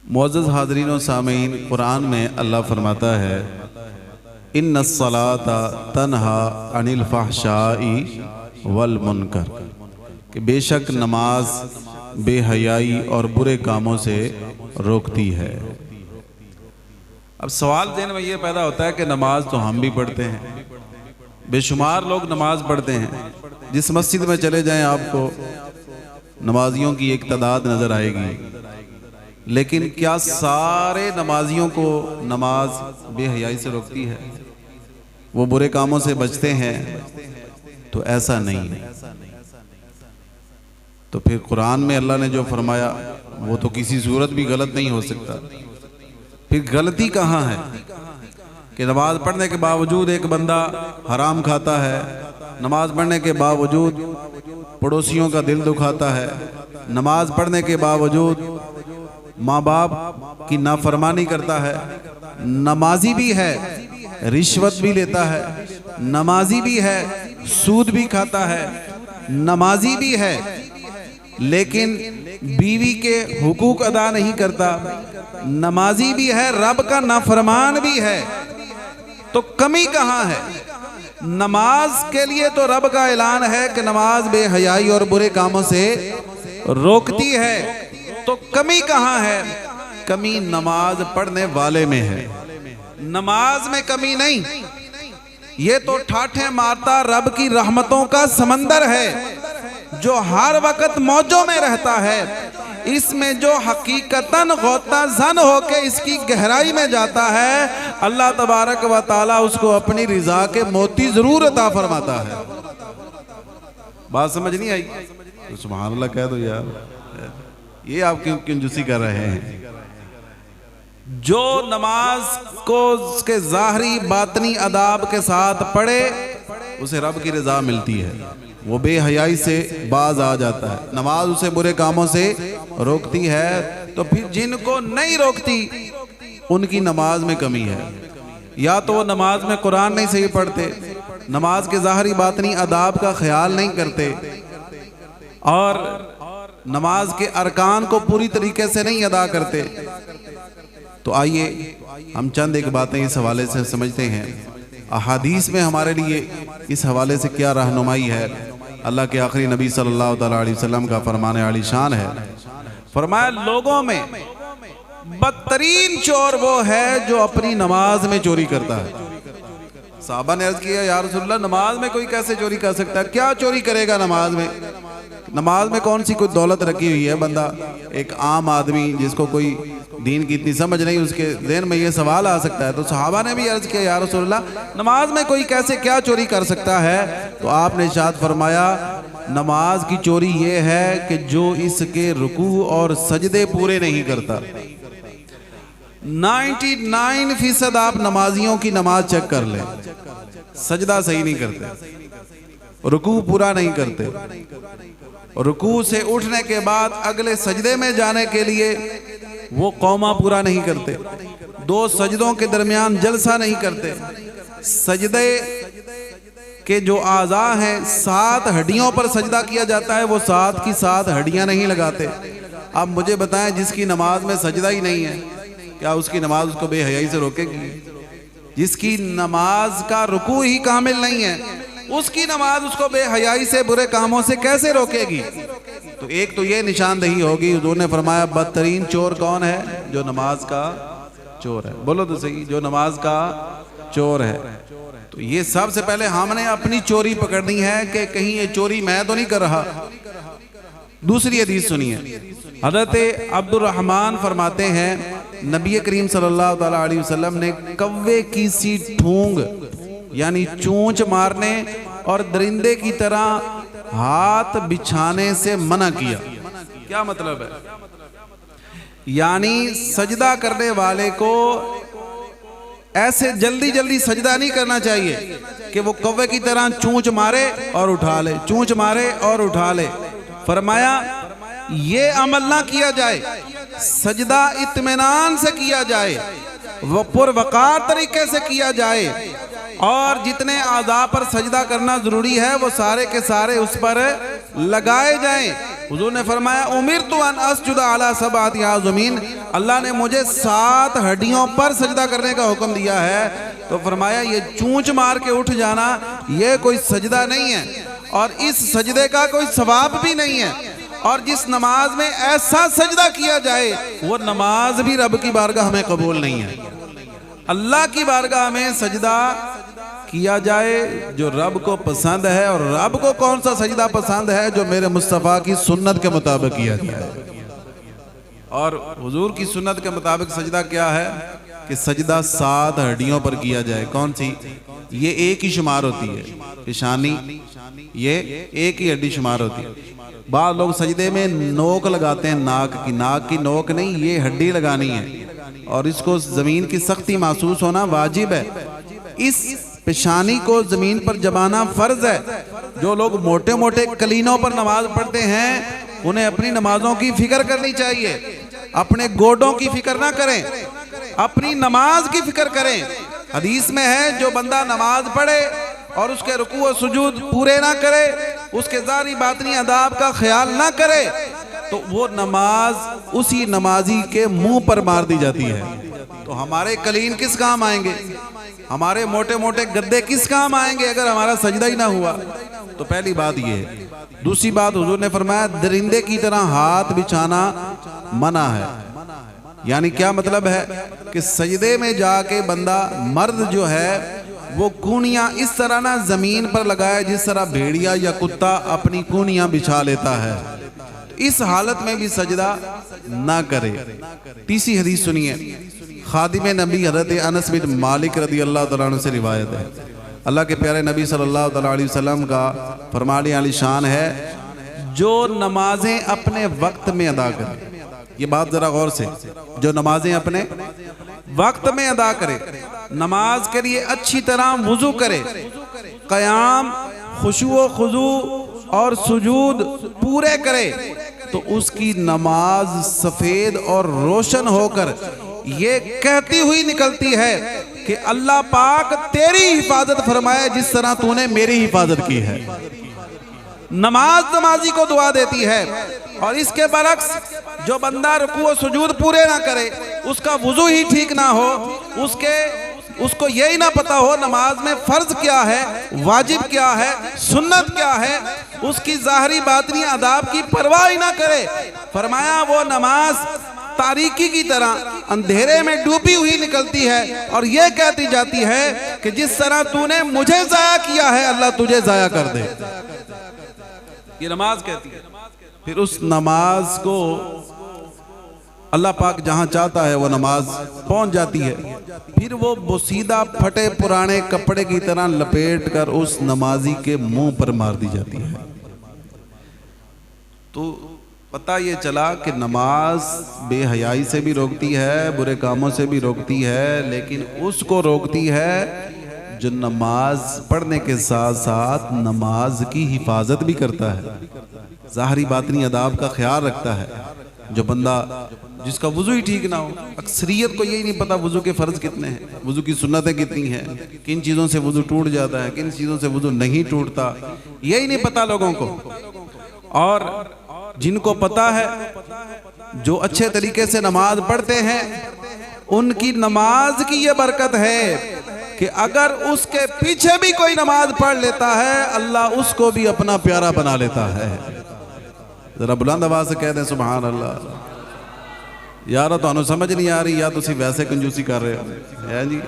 मुअज़्ज़ज़ हाज़रीन व सामीन, कुरान में अल्लाह फरमाता है इन्नस्सलाता तन्हा अनिल फ़हशाई वल मुनकर, कि बेशक नमाज बेहयाई और बुरे कामों से रोकती है। अब सवाल ज़हन में ये पैदा होता है कि नमाज तो हम भी पढ़ते हैं, बेशुमार लोग नमाज पढ़ते हैं। जिस मस्जिद में चले जाएं आपको नमाजियों की एक तादाद नज़र आएगी, लेकिन क्या सारे नमाजियों को नमाज बेहयाई से रोकती है? वो बुरे कामों से बचते हैं? तो ऐसा नहीं है। तो फिर कुरान में अल्लाह ने जो फरमाया वो तो किसी सूरत भी गलत नहीं हो सकता। फिर गलती कहाँ है कि नमाज पढ़ने के बावजूद एक बंदा हराम खाता है, नमाज पढ़ने के बावजूद पड़ोसियों का दिल दुखाता है, नमाज पढ़ने के बावजूद माँ बाप की नाफरमानी करता है, नमाजी भी है, रिश्वत भी लेता है, नमाजी भी है, सूद भी खाता है, नमाजी भी है, लेकिन बीवी के हुकूक अदा नहीं करता, नमाजी भी है, रब का नाफरमान भी है। तो कमी कहाँ है? नमाज के लिए तो रब का ऐलान है कि नमाज बेहयाई और बुरे कामों से रोकती है। तो कमी कहाँ है? कमी नमाज पढ़ने वाले में है, नमाज में कमी नहीं। ये तो ठाठे मारता रब की रहमतों का समंदर है जो हर वक्त मौजों में रहता है। इसमें जो हकीकतन गौता जन होके इसकी गहराई में जाता है, अल्लाह तबारक व ताला उसको अपनी रिजा के मोती जरूर अता फरमाता है। बात समझ नहीं आई? तो सुभान अल्लाह कह दो यार, ये आप क्यों कंजूसी कर रहे हैं? जो नमाज को उसके ज़ाहरी बातनी अदाब के साथ पढ़े उसे रब की रजा मिलती है, वो बेहयाई से बाज आ जाता है, नमाज उसे बुरे कामों से रोकती है। तो फिर जिनको नहीं रोकती उनकी नमाज में कमी है। या तो वो नमाज में कुरान नहीं सही पढ़ते, नमाज के ज़ाहरी बातनी अदाब का ख्याल नहीं करते, और नमाज के अरकान को पूरी तरीके से नहीं अदा करते। तो आइए हम चंद एक बातें इस हवाले से समझते हैं। अहादीस में हमारे लिए इस हवाले से क्या रहनुमाई है। अल्लाह के आखिरी नबी सल्लल्लाहु अलैहि वसल्लम का फरमान आली शान है, फरमाया लोगों में बदतरीन चोर वो है जो अपनी नमाज में चोरी करता है। साहबा ने अर्ज किया, या रसूलल्लाह नमाज में कोई कैसे चोरी कर सकता है? क्या चोरी करेगा नमाज में? नमाज में कौन सी कोई दौलत रखी हुई है? बंदा एक आम आदमी जिसको कोई दीन की इतनी समझ नहीं, उसके ज़हन में ये सवाल आ सकता है। तो सहाबा ने भी अर्ज किया, या रसूलल्लाह नमाज में कोई कैसे क्या चोरी कर सकता है? तो आपने इरशाद फरमाया, नमाज की चोरी ये है कि जो इसके रुकू और सजदे पूरे नहीं करता। 99% आप नमाजियों की नमाज चेक कर लें, सजदा सही नहीं करते, रुकू पूरा नहीं करते, रुकू से उठने के बाद अगले सजदे में जाने के लिए वो कौमा पूरा नहीं करते, 2 सजदों के दरमियान जलसा नहीं करते, सजदे के जो आज़ा हैं 7 हड्डियों पर सजदा किया जाता है, वो 7 की 7 हड्डियां नहीं लगाते। अब मुझे बताएं, जिसकी नमाज में सजदा ही नहीं है, क्या उसकी नमाज उसको बेहयाई से रोकेगी? जिसकी नमाज का रुकू ही कामिल नहीं है, उसकी नमाज उसको बेहयाई से बुरे कामों से कैसे रोकेगी? तो एक तो ये निशानदही होगी। हुजूर ने फरमाया, बदतरीन चोर कौन है? जो नमाज का चोर है। बोलो तो सही, जो नमाज का चोर है। तो ये सबसे पहले हमने अपनी चोरी पकड़नी है कि कहीं ये चोरी मैं तो नहीं कर रहा। दूसरी हदीस सुनिए, हज़रत अब्दुर्रहमान फरमाते हैं, नबी करीम सल्लल्लाहु अलैहि वसल्लम ने कव्वे की सी ठूंग यानी चोंच मारने और दरिंदे की तरह हाथ बिछाने से मना किया। क्या मतलब है? यानी सजदा करने वाले को ऐसे जल्दी जल्दी सजदा नहीं करना चाहिए कि वो कव्वे की तरह चोंच मारे और उठा ले, चोंच मारे और उठा ले। फरमाया ये अमल ना किया जाए, सजदा इत्मीनान से किया जाए, वो पुरवकार तरीके से किया जाए, और जितने आज़ा पर सजदा करना जरूरी है वो सारे के सारे उस पर लगाए जाएं। हुजूर ने फरमाया उमिरतु अन अस्जुदा अला सबअति आज़मीन, अल्लाह ने मुझे 7 हड्डियों पर सजदा करने का हुक्म दिया है। तो फरमाया ये चूंच मार के उठ जाना ये कोई सजदा नहीं है और इस सजदे का कोई सवाब भी नहीं है, और जिस नमाज में ऐसा सजदा किया जाए वो नमाज भी रब की बारगाह में कबूल नहीं है। अल्लाह की बारगाह में सजदा किया जाए जो रब को पसंद है, और रब को कौन सा सजदा पसंद है? जो मेरे मुस्तफ़ा की सुन्नत के मुताबिक किया जाए। और हुजूर की सुन्नत के मुताबिक सजदा क्या है कि सजदा 7 हड्डियों पर किया जाए। कौन सी? ये एक ही शुमार होती है, पेशानी ये एक ही हड्डी शुमार होती है। बाद लोग सजदे में नोक लगाते हैं, नाक की नोक नहीं, ये हड्डी लगानी है और इसको जमीन की सख्ती महसूस होना वाजिब है। इस पेशानी को जमीन पर जमाना फर्ज है। जो लोग मोटे मोटे कलीनों पर नमाज पढ़ते हैं उन्हें अपनी नमाजों की फिक्र करनी चाहिए, अपने गोडों की फिक्र ना करें, अपनी नमाज की फिक्र करें। हदीस में है जो बंदा नमाज पढ़े और उसके रुकू और सुजूद पूरे ना करे, उसके ज़ाहिरी बातिनी आदाब का ख्याल ना करे, तो वो नमाज उसी नमाजी के मुंह पर मार दी जाती है। तो हमारे कलीन किस काम आएंगे, हमारे मोटे मोटे गद्दे किस काम आएंगे अगर हमारा सजदा ही ना हुआ? तो पहली बात ये है। दूसरी बात हुजूर ने फरमाया दरिंदे की तरह हाथ बिछाना मना है। यानी क्या मतलब है कि सजदे में जाके बंदा मर्द जो है वो कूनियां इस तरह ना जमीन पर लगाए जिस तरह भेड़िया या कुत्ता अपनी कूनियां बिछा लेता है, इस हालत में भी सजदा ना करे। तीसरी हदीस सुनिए, खादिम नबी हज़रत अनस बिन मालिक रदी अल्लाह तआला अन्हु से रिवायत है। अल्लाह के प्यारे नबी सल्लल्लाहु अलैहि वसल्लम का फरमाने वाली शान है जो नमाजें अपने वक्त में अदा करे। ये बात जरा गौर से, जो नमाजें अपने वक्त में अदा करे, नमाज के लिए अच्छी तरह वुजू करे, क़याम, खुशू खुजू और सुजूद पूरे करे, तो उसकी नमाज सफेद और रोशन होकर ये कहती हुई निकलती है कि अल्लाह पाक तेरी हिफाजत फरमाए जिस तरह तूने मेरी हिफाजत की है। नमाज नमाजी को दुआ देती है। और इसके बरक्स जो बंदा रुकू और सुजूद पूरे ना करे, उसका वुजू ही ठीक ना हो, उसको यही ना पता हो नमाज में फर्ज क्या है, वाजिब क्या है, सुन्नत क्या है, उसकी ज़ाहिरी बातिनी आदाब की परवाह ही ना करे, फरमाया वो नमाज तारीकी की तरह अंधेरे में डूबी हुई निकलती है और ये कहती जाती है कि जिस तरह तूने मुझे जाया किया है अल्लाह तुझे जाया कर दे। ये नमाज कहती है। फिर उस नमाज को अल्लाह पाक जहां चाहता है वो नमाज पहुंच जाती है। फिर वो बोसीदा फटे पुराने कपड़े की तरह लपेट कर उस नमाजी के मुंह पर मार दी जाती है। तो पता ये चला कि नमाज बेहयाई से भी रोकती है, बुरे कामों से भी रोकती है, लेकिन उसको रोकती है जो नमाज पढ़ने के साथ साथ नमाज की हिफाजत भी करता है, ज़ाहिरी बातिनी आदाब का ख्याल रखता है। जो बंदा जिसका वुजू ही ठीक ना हो, अक्सरियत को यही नहीं पता वुजू के फ़र्ज कितने हैं, वुजू की सुन्नतें कितनी हैं, किन चीज़ों से वुजू टूट जाता है, किन चीज़ों से वुजू नहीं टूटता, यही नहीं पता लोगों को। और जिनको पता है, जो अच्छे तरीके से नमाज पढ़ते हैं, उनकी नमाज की ये बरकत है कि अगर उसके पीछे भी कोई नमाज पढ़ लेता है अल्लाह उसको भी अपना प्यारा बना लेता है। जरा बुलंद आवाज से कह दें सुभान अल्लाह। यार तो समझ नहीं आ रही, या तुसी वैसे कंजूसी कर रहे हो है जी।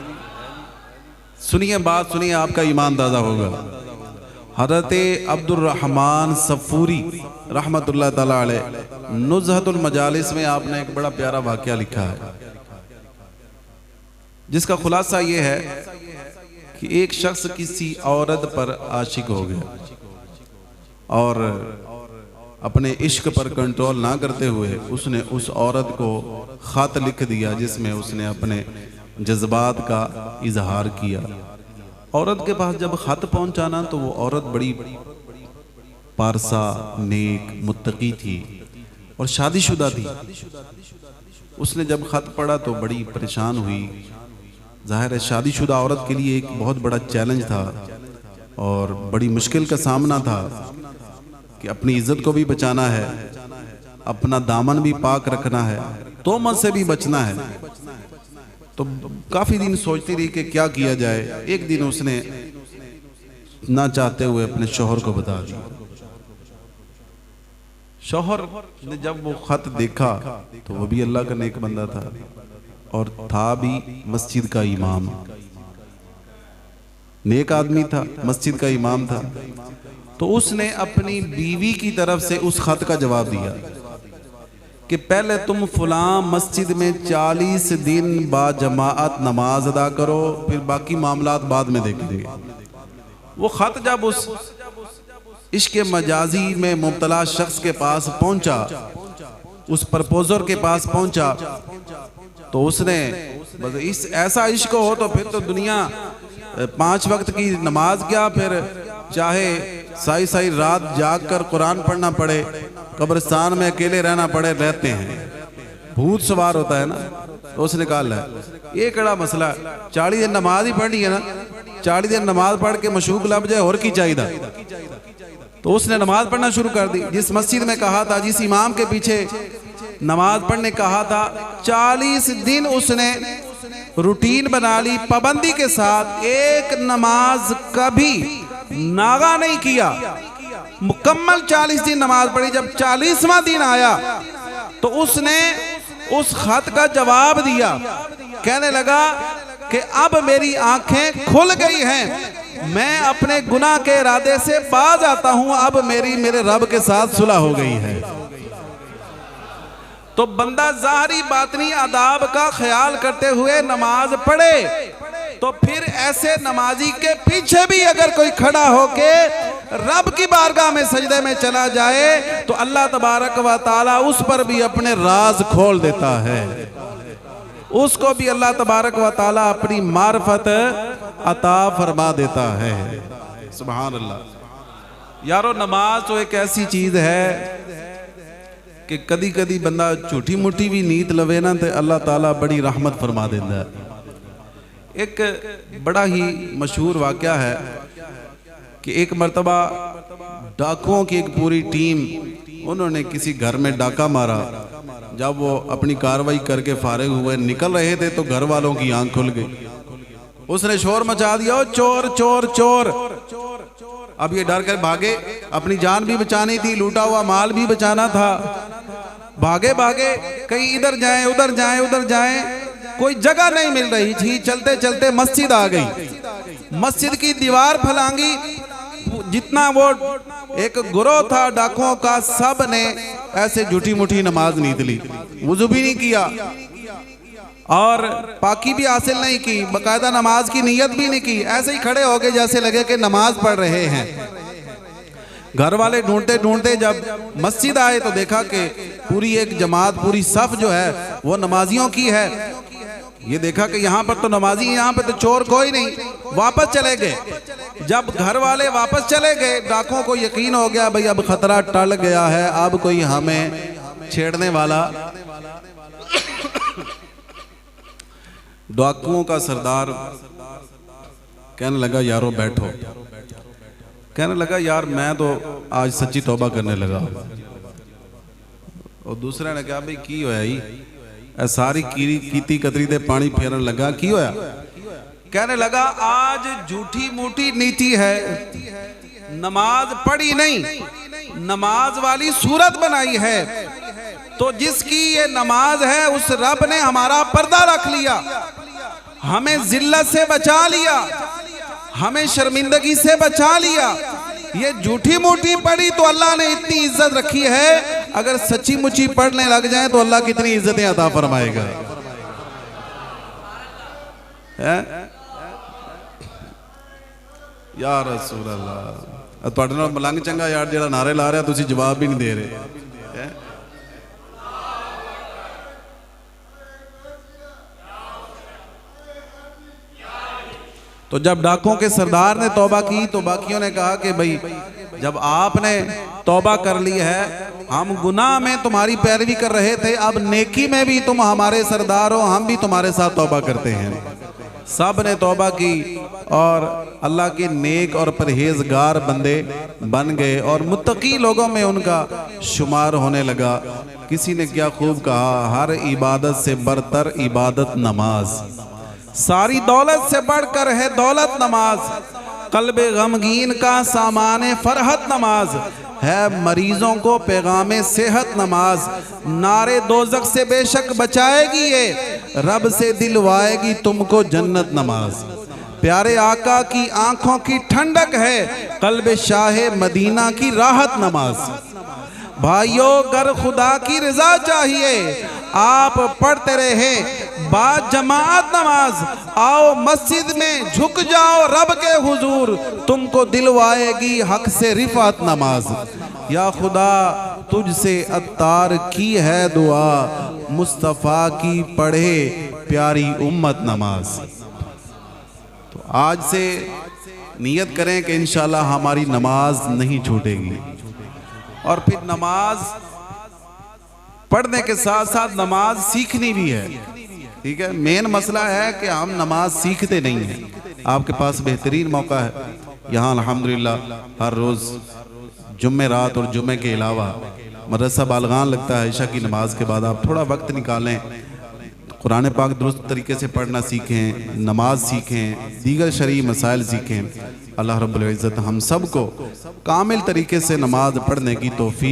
सुनिए बात, सुनिए, आपका ईमान ताज़ा होगा। हज़रत अब्दुर रहमान सफूरी रहमतुल्लाह तआला अलैह नुज़हतुल मजालिस में आपने एक बड़ा प्यारा वाक़या लिखा है, जिसका खुलासा ये है कि एक शख्स किसी औरत पर आशिक हो गया और अपने इश्क पर कंट्रोल ना करते हुए उसने उस औरत को ख़त लिख दिया जिसमें उसने अपने जज्बात का इजहार किया। औरत के पास जब ख़त पहुंचा ना तो वो औरत बड़ी पारसा, नेक, मुत्तकी थी और शादीशुदा थी। उसने जब ख़त पढ़ा तो बड़ी परेशान हुई। ज़ाहिर है शादीशुदा औरत के लिए एक बहुत बड़ा चैलेंज था और बड़ी मुश्किल का सामना था। कि अपनी इज्जत को भी बचाना है, अपना दामन भी पाक रखना है, तोहमत से भी बचना है। तो काफी दिन सोचती रही कि क्या किया जाए। एक दिन उसने ना चाहते हुए अपने शौहर को बता दिया। शौहर ने जब वो खत देखा तो वो भी अल्लाह का नेक बंदा था और था भी मस्जिद का इमाम, नेक आदमी था, मस्जिद का इमाम था। तो उसने अपनी बीवी की तरफ से उस खत का जवाब दिया कि पहले तुम फलां मस्जिद में 40 दिन बाजमाअत नमाज अदा करो, फिर बाकी मामलात बाद में देखेंगे। वो खत जब उस इश्क मजाजी में मुब्तला शख्स के पास पहुंचा, उस प्रपोजर के पास पहुंचा, तो उसने बस इस ऐसा इश्क हो तो फिर तो दुनिया 5 वक्त की नमाज क्या, फिर चाहे साई साई रात जाग कर कुरान पढ़ना पड़े, कब्रिस्तान में अकेले रहना पड़े, रहते हैं, भूत सवार होता है ना। तो उसने कहा ये कड़ा मसला है, 40 दिन नमाज ही पढ़नी है ना, 40 दिन नमाज पढ़ के मशूक लब जाए और की चाहिए। तो उसने नमाज पढ़ना शुरू कर दी। जिस मस्जिद में कहा था, जिस इमाम के पीछे नमाज पढ़ने कहा था, 40 दिन उसने रूटीन बना ली, पाबंदी के साथ एक नमाज कभी नागा नहीं किया। मुकम्मल 40 दिन नमाज पढ़ी। जब 40वां दिन आया तो उसने उस खत का जवाब दिया। कहने लगा कि अब मेरी आंखें खुल गई हैं, मैं अपने गुनाह के इरादे से बाज आता हूं, अब मेरे रब के साथ सुलह हो गई है। तो बंदा ज़ाहरी बातनी आदाब का ख्याल करते हुए नमाज पढ़े, तो फिर ऐसे नमाजी के पीछे भी अगर कोई खड़ा होके रब की बारगाह में सजदे में चला जाए तो अल्लाह तबारक व तआला उस पर भी अपने राज खोल देता है, उसको भी अल्लाह तबारक व तआला अपनी मार्फत अता फरमा देता है। सुभान अल्लाह। यारो नमाज तो एक ऐसी चीज है कि कदी कदी बंदा झूठी मुठी भी नीत लवे ना तो अल्लाह ताला बड़ी रहमत फरमा देता है। एक बड़ा ही मशहूर वाक़या है कि एक मर्तबा डाकुओं की एक पूरी टीम, उन्होंने किसी घर में डाका मारा। जब वो अपनी कार्रवाई करके फारिग हुए निकल रहे थे तो घर वालों की आंख खुल गई। उसने शोर मचा दिया, ओ चोर चोर चोर। अब ये डर कर भागे, अपनी जान भी बचानी थी, लूटा हुआ माल भी बचाना था। भागे भागे, कहीं इधर जाएं उधर जाएं उधर जाएं, कोई जगह नहीं मिल रही थी। चलते चलते मस्जिद आ गई। मस्जिद की दीवार फलांगी, जितना वो एक गुरोह था डाकुओं का, सब ने ऐसे झूठी मुठी नमाज नीत ली, वुजू भी नहीं किया और पाकी भी हासिल नहीं की, बाकायदा नमाज की नीयत भी नहीं की। ऐसे ही खड़े हो गए जैसे लगे कि नमाज पढ़ रहे हैं। घर वाले ढूंढते ढूंढते जब मस्जिद आए तो देखा कि पूरी एक जमात, पूरी सफ जो है वो नमाजियों की है। ये देखा कि यहाँ पर तो नमाजी, यहाँ पे तो चोर कोई नहीं। वापस चले गए। जब घर वाले वापस चले गए, डाकुओं को यकीन हो गया भाई अब खतरा टल गया है, अब कोई हमें छेड़ने वाला। डाकुओं का सरदार कहने लगा यारो बैठो। कहने लगा यार मैं तो आज सच्ची तौबा करने लगा। और दूसरे ने कहा भाई की होया ही, सारी कीती कतरी दे पानी फेरन लगा, की होया? कहने लगा आज झूठी मूठी नीति है, नमाज पढ़ी नहीं, नमाज वाली सूरत बनाई है। तो जिसकी ये नमाज है उस रब ने हमारा पर्दा रख लिया, हमें जिल्लत से बचा लिया, हमें शर्मिंदगी से बचा लिया। ये झूठी मूठी पढ़ी तो अल्लाह ने इतनी इज्जत रखी है, अगर सच्ची मुच्ची पढ़ने लग जाए तो अल्लाह कितनी इज्जतें अता फरमाएगा। या रसूल अल्लाह, तुहाडे नाल मलंग चंगा यार जेड़ा नारे ला रहा, तुसी जवाब भी नहीं दे रहे। तो जब डाकुओं के सरदार ने तौबा की तो बाकियों ने कहा कि भाई जब आपने तौबा कर ली है, हम गुनाह में तुम्हारी पैरवी कर रहे थे, अब नेकी में भी तुम हमारे सरदार हो, हम भी तुम्हारे साथ तौबा करते हैं। सब ने तौबा की और अल्लाह के नेक और परहेजगार बंदे बन गए और मुत्तकी लोगों में उनका शुमार होने लगा। किसी ने क्या खूब कहा, हर इबादत से बरतर इबादत नमाज, सारी दौलत से बढ़कर है दौलत नमाज, कल्बे गमगीन का सामाने फरहत नमाज है, मरीजों को पैगामे सेहत नमाज, नारे दोजक से बेशक बचाएगी ये, रब से दिलवाएगी तुमको जन्नत नमाज, प्यारे आका की आंखों की ठंडक है, कल्बे शाहे मदीना की राहत नमाज। भाइयों, गर खुदा की रजा चाहिए आप पढ़ते रहे बाद जमात नमाज, आओ मस्जिद में झुक जाओ रब के हुजूर, तुमको दिलवाएगी हक से रिफात नमाज। या खुदा तुझसे अत्तार की है दुआ, मुस्तफ़ा की पढ़े प्यारी उम्मत नमाज। तो आज से नियत करें कि इंशाल्लाह हमारी नमाज नहीं छूटेगी। और फिर नमाज पढ़ने के साथ साथ नमाज सीखनी भी है, ठीक है। मेन मसला है कि हम नमाज सीखते नहीं हैं। आपके पास बेहतरीन मौका है, यहाँ अल्हम्दुलिल्लाह हर रोज़ जुम्मे रात और जुम्मे के अलावा मदरसा बालगान लगता है। ईशा की नमाज के बाद आप थोड़ा वक्त निकालें, कुरान पाक दुरुस्त तरीके से पढ़ना सीखें, नमाज सीखें, दीगर शरई मसाइल सीखें। अल्लाह रब्बुल इज़्ज़त हम सब को कामिल तरीके से नमाज पढ़ने की तौफीक